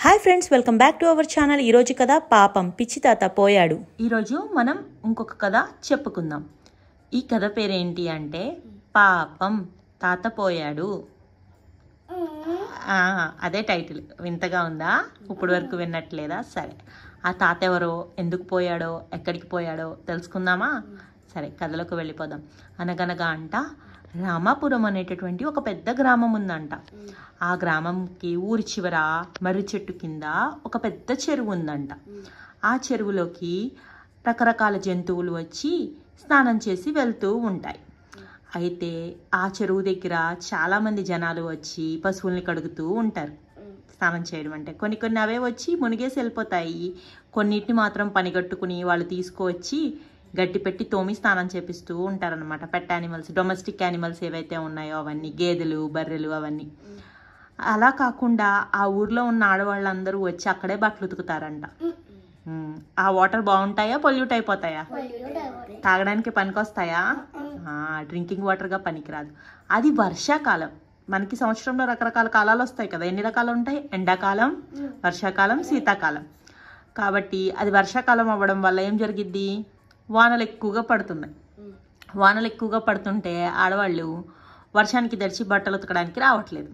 Hi friends, welcome back to our channel. ఈరోజు కథ పాపం పిచ్చి తాత పోయాడు. ఈరోజు మనం ఇంకొక కథ చెప్పుకుందాం. ఈ కథ పేరేంటి అంటే పాపం తాత పోయాడు. అదే టైటిల్. వింతగా ఉందా? ఇప్పుడు వరకు విన్నట్లేదా? సరే, ఆ తాత ఎవరో, ఎందుకు పోయాడో, ఎక్కడికి పోయాడో తెలుసుకుందామా? సరే, కథలోకి వెళ్ళిపోదాం. అనగనగా అంట రామాపురం అనేటటువంటి ఒక పెద్ద గ్రామం ఉందంట. ఆ గ్రామంకి ఊరి చివర మర్రి చెట్టు కింద ఒక పెద్ద చెరువు ఉందంట. ఆ చెరువులోకి రకరకాల జంతువులు వచ్చి స్నానం చేసి వెళ్తూ ఉంటాయి. అయితే ఆ చెరువు దగ్గర చాలామంది జనాలు వచ్చి పశువుల్ని కడుగుతూ ఉంటారు. స్నానం చేయడం అంటే కొన్ని అవే వచ్చి మునిగేసి వెళ్ళిపోతాయి. కొన్నిటిని మాత్రం పనిగట్టుకుని వాళ్ళు తీసుకువచ్చి గడ్డి పెట్టి తోమి స్నానం చేపిస్తూ ఉంటారనమాట. పెట్ యానిమల్స్, డొమెస్టిక్ యానిమల్స్ ఏవైతే ఉన్నాయో అవన్నీ, గేదెలు, బర్రెలు అవన్నీ. అలా కాకుండా ఆ ఊర్లో ఉన్న ఆడవాళ్ళందరూ వచ్చి అక్కడే బట్టలు ఉతుకుతారంట. ఆ వాటర్ బాగుంటాయా, పొల్యూట్ అయిపోతాయా? తాగడానికి పనికొస్తాయా? డ్రింకింగ్ వాటర్గా పనికిరాదు. అది వర్షాకాలం. మనకి సంవత్సరంలో రకరకాల కాలాలు వస్తాయి కదా. ఎన్ని రకాలు ఉంటాయి? ఎండాకాలం, వర్షాకాలం, శీతాకాలం. కాబట్టి అది వర్షాకాలం అవ్వడం వల్ల ఏం జరిగిద్ది? వానలు ఎక్కువగా పడుతున్నాయి. వానలు ఎక్కువగా పడుతుంటే ఆడవాళ్ళు వర్షానికి తడిచి బట్టలు ఉతకడానికి రావట్లేదు.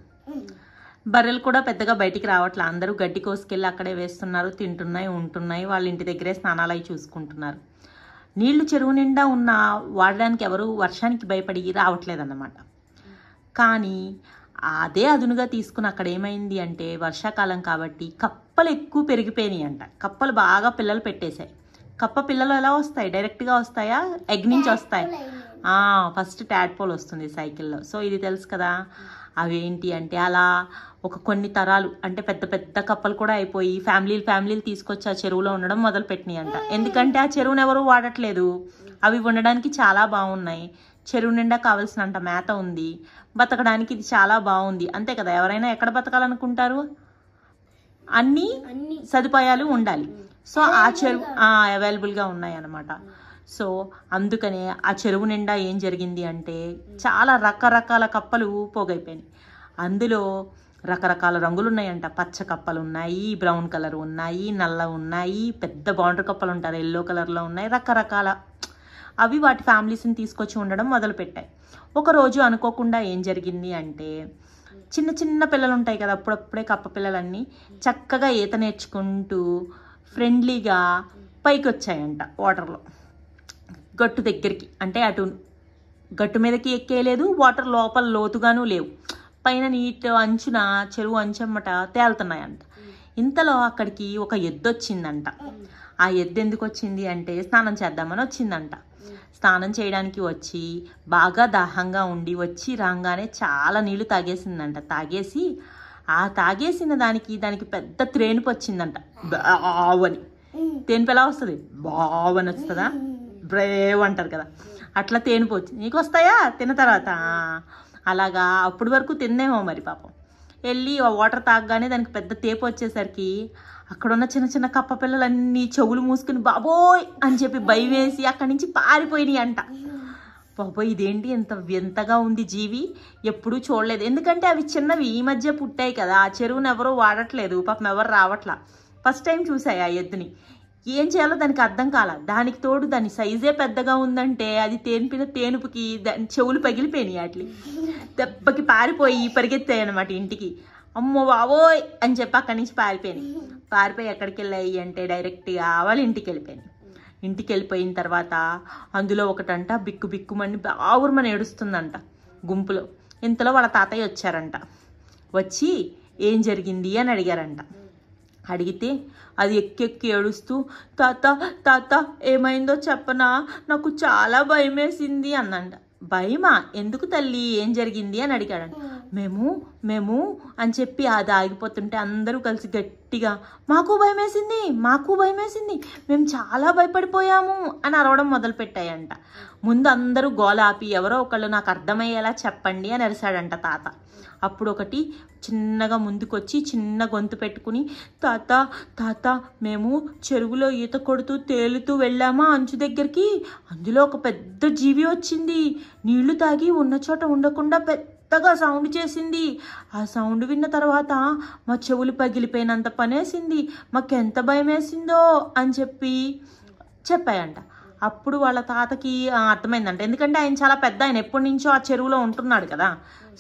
బర్రెలు కూడా పెద్దగా బయటికి రావట్లే. అందరూ గడ్డి కోసుకెళ్ళి అక్కడే వేస్తున్నారు, తింటున్నాయి, ఉంటున్నాయి. వాళ్ళ ఇంటి దగ్గరే స్నానాలు అవి చూసుకుంటున్నారు. నీళ్లు చెరువు నిండా ఉన్న వాడడానికి ఎవరు వర్షానికి భయపడి రావట్లేదన్నమాట. కానీ అదే అదునుగా తీసుకుని అక్కడ ఏమైంది అంటే వర్షాకాలం కాబట్టి కప్పలు ఎక్కువ పెరిగిపోయినాయి అంట. కప్పలు బాగా పిల్లలు పెట్టేశాయి. కప్ప పిల్లలు ఎలా వస్తాయి? డైరెక్ట్గా వస్తాయా? ఎగ్ నుంచి వస్తాయి. ఫస్ట్ ట్యాడ్పోల్ వస్తుంది సైకిల్లో. సో ఇది తెలుసు కదా. అవేంటి అంటే అలా ఒక కొన్ని తరాలు అంటే పెద్ద పెద్ద కప్పలు కూడా అయిపోయి ఫ్యామిలీలు తీసుకొచ్చి ఆ చెరువులో ఉండడం మొదలు పెట్టినాయి అంట. ఎందుకంటే ఆ చెరువును ఎవరు వాడట్లేదు. అవి ఉండడానికి చాలా బాగున్నాయి. చెరువు నిండా కావాల్సినంత మేత ఉంది. బతకడానికి ఇది చాలా బాగుంది. అంతే కదా, ఎవరైనా ఎక్కడ బతకాలనుకుంటారు? అన్ని సదుపాయాలు ఉండాలి. సో ఆ చెరువు అవైలబుల్గా ఉన్నాయి అన్నమాట. సో అందుకనే ఆ చెరువు నిండా ఏం జరిగింది అంటే చాలా రకరకాల కప్పలు పోగైపోయినాయి. అందులో రకరకాల రంగులు ఉన్నాయంట. పచ్చ కప్పలు ఉన్నాయి, బ్రౌన్ కలర్ ఉన్నాయి, నల్ల ఉన్నాయి, పెద్ద బౌండరీ కప్పలు ఉంటారు, ఎల్లో కలర్లో ఉన్నాయి, రకరకాల. అవి వాటి ఫ్యామిలీస్ని తీసుకొచ్చి ఉండడం మొదలుపెట్టాయి. ఒకరోజు అనుకోకుండా ఏం జరిగింది అంటే చిన్న చిన్న పిల్లలు ఉంటాయి కదా, అప్పుడప్పుడే కప్ప పిల్లలన్నీ చక్కగా ఈత నేర్చుకుంటూ ఫ్రెండ్లీగా పైకి వచ్చాయంట వాటర్లో, గట్టు దగ్గరికి. అంటే అటు గట్టు మీదకి ఎక్కేయలేదు, వాటర్ లోపల లోతుగాను లేవు, పైన నీట్ అంచున చెరువు అంచమ్మట తేలుతున్నాయంట. ఇంతలో అక్కడికి ఒక ఎద్దు వచ్చిందంట. ఆ ఎద్దు ఎందుకు వచ్చింది అంటే స్నానం చేద్దామని వచ్చిందంట. స్నానం చేయడానికి వచ్చి బాగా దాహంగా ఉండి వచ్చి రాగానే చాలా నీళ్లు తాగేసిందంట. తాగేసి ఆ తాగేసిన దానికి పెద్ద త్రేనుపు వచ్చిందంట. బావని తేనుపు ఎలా వస్తుంది? బావని వస్తుందా? బ్రేవ్ అంటారు కదా, అట్లా తేనుపు వచ్చింది. నీకు వస్తాయా తిన్న తర్వాత? అలాగా అప్పటి వరకు తిందేమో మరి పాపం. వెళ్ళి ఆ వాటర్ తాగగానే దానికి పెద్ద తేపు వచ్చేసరికి అక్కడున్న చిన్న చిన్న కప్ప పిల్లలన్నీ చెవులు మూసుకుని బాబోయ్ అని చెప్పి భయం వేసి అక్కడి నుంచి పారిపోయినాయి అంట. బాబోయ్, ఇదేంటి ఎంత వింతగా ఉంది జీవి, ఎప్పుడూ చూడలేదు. ఎందుకంటే అవి చిన్నవి, ఈ మధ్య పుట్టాయి కదా, ఆ చెరువును ఎవరో వాడట్లేదు, పాపం ఎవరు రావట్లా. ఫస్ట్ టైం చూసాయి ఆ ఎద్దుని. ఏం చేయాలో దానికి అర్థం కాల. దానికి తోడు దాని సైజే పెద్దగా ఉందంటే అది తేనిపిన తేనుపుకి దాని చెవులు పగిలిపోయినాయి. అట్లా దెబ్బకి పారిపోయి పరిగెత్తాయి అనమాట ఇంటికి. అమ్మో బాబోయ్ అని చెప్పి అక్కడి నుంచి పారిపోయి ఎక్కడికి వెళ్ళాయి అంటే డైరెక్ట్గా వాళ్ళ ఇంటికి వెళ్ళిపోయినాయి. ఇంటికి వెళ్ళిపోయిన తర్వాత అందులో ఒకటంట బిక్కుమని బావురమని ఏడుస్తుందంట గుంపులో. ఇంతలో వాళ్ళ తాతయ్య వచ్చారంట. వచ్చి ఏం జరిగింది అని అడిగారంట. అడిగితే అది ఎక్కి ఏడుస్తూ తాత ఏమైందో చెప్పనా, నాకు చాలా భయం వేసింది అన్నంట. భయమా? ఎందుకు తల్లి, ఏం జరిగింది అని అడిగాడంట. మేము అని చెప్పి అది ఆగిపోతుంటే అందరూ కలిసి గట్టిగా మాకు భయం వేసింది, మేము చాలా భయపడిపోయాము అని అరవడం మొదలు పెట్టాయంట. ముందు అందరూ గోలాపి ఎవరో ఒకళ్ళు నాకు అర్థమయ్యేలా చెప్పండి అని అరిశాడంట తాత. అప్పుడు ఒకటి చిన్నగా ముందుకొచ్చి చిన్న గొంతు పెట్టుకుని తాత మేము చెరువులో ఈత కొడుతూ తేలుతూ వెళ్ళామా అంచు దగ్గరికి, అందులో ఒక పెద్ద జీవి వచ్చింది, నీళ్లు తాగి ఉన్న చోట ఉండకుండా పెద్ద పెద్దగా సౌండ్ చేసింది. ఆ సౌండ్ విన్న తర్వాత మా చెవులు పగిలిపోయినంత పనేసింది, మాకెంత భయం వేసిందో అని చెప్పాయంట. అప్పుడు వాళ్ళ తాతకి అర్థమైందంట. ఎందుకంటే ఆయన చాలా పెద్ద ఆయన, ఎప్పటి నుంచో ఆ చెరువులో ఉంటున్నాడు కదా.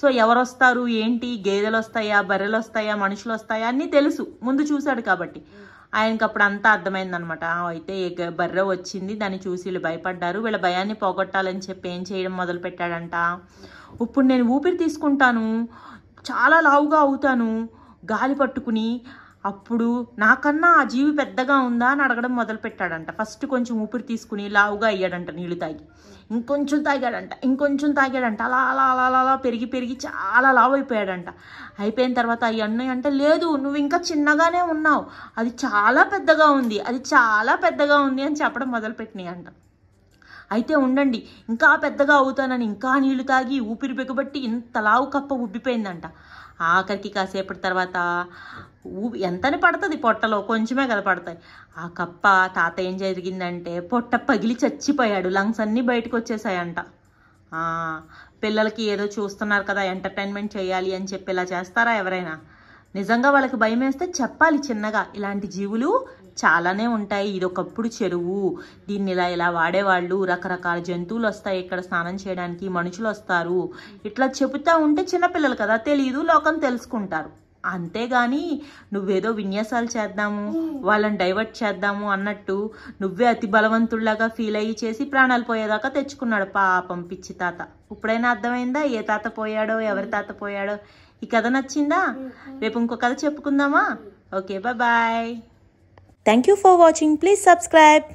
సో ఎవరు వస్తారు ఏంటి, గేదెలు వస్తాయా, బర్రెలు వస్తాయా, మనుషులు వస్తాయా అన్నీ తెలుసు, ముందు చూశాడు కాబట్టి ఆయనకి అప్పుడు అంతా అర్థమైందనమాట. అయితే బర్రె వచ్చింది, దాన్ని చూసి వీళ్ళు భయపడ్డారు. వీళ్ళ భయాన్ని పోగొట్టాలని చెప్పి ఏం చేయడం మొదలు పెట్టాడంట, ఇప్పుడు నేను ఊపిరి తీసుకుంటాను, చాలా లావుగా అవుతాను గాలి పట్టుకుని, అప్పుడు నాకన్నా ఆ జీవి పెద్దగా ఉందా అని అడగడం మొదలు పెట్టాడంట. ఫస్ట్ కొంచెం ఊపిరి తీసుకుని లావుగా అయ్యాడంట, నీళ్ళు తాగి ఇంకొంచెం తాగాడంట, అలా అలా అలా అలా అలా పెరిగి పెరిగి చాలా లావు అయిపోయాడంట. అయిపోయిన తర్వాత ఈ అన్నయ్య అంటే, లేదు నువ్వు ఇంకా చిన్నగానే ఉన్నావు, అది చాలా పెద్దగా ఉంది అని చెప్పడం మొదలుపెట్టినాయి అంట. అయితే ఉండండి, ఇంకా పెద్దగా అవుతానని ఇంకా నీళ్లు తాగి ఊపిరి బిగబట్టి ఇంత లావు కప్ప ఉబ్బిపోయిందంట. ఆఖరికి కాసేపటి తర్వాత ఎంతని పడుతుంది పొట్టలో, కొంచెమే కదా పడతాయి. ఆ కప్ప తాత ఏం జరిగిందంటే పొట్ట పగిలి చచ్చిపోయాడు, లంగ్స్ అన్నీ బయటకు వచ్చేసాయంట. పిల్లలకి ఏదో చూస్తున్నారు కదా ఎంటర్టైన్మెంట్ చేయాలి అని చెప్పి ఇలా చేస్తారా ఎవరైనా? నిజంగా వాళ్ళకి భయం వేస్తే చెప్పాలి చిన్నగా, ఇలాంటి జీవులు చాలానే ఉంటాయి, ఇది ఒకప్పుడు చెరువు, దీన్ని ఇలా వాడేవాళ్ళు, రకరకాల జంతువులు వస్తాయి ఇక్కడ స్నానం చేయడానికి, మనుషులు వస్తారు, ఇట్లా చెబుతా ఉంటే చిన్నపిల్లలు కదా తెలియదు, లోకం తెలుసుకుంటారు. అంతేగాని నువ్వేదో విన్యాసాలు చేద్దాము, వాళ్ళని డైవర్ట్ చేద్దాము అన్నట్టు నువ్వే అతి బలవంతుల్లాగా ఫీల్ అయ్యి చేసి ప్రాణాలు పోయేదాకా తెచ్చుకున్నాడు పాపం పిచ్చి తాత. ఇప్పుడైనా అర్థమైందా ఏ తాత పోయాడో, ఎవరి తాత పోయాడో? ఈ కథ నచ్చిందా? రేపు ఇంకో కథ చెప్పుకుందామా? Okay, bye. Thank you for watching. Please subscribe.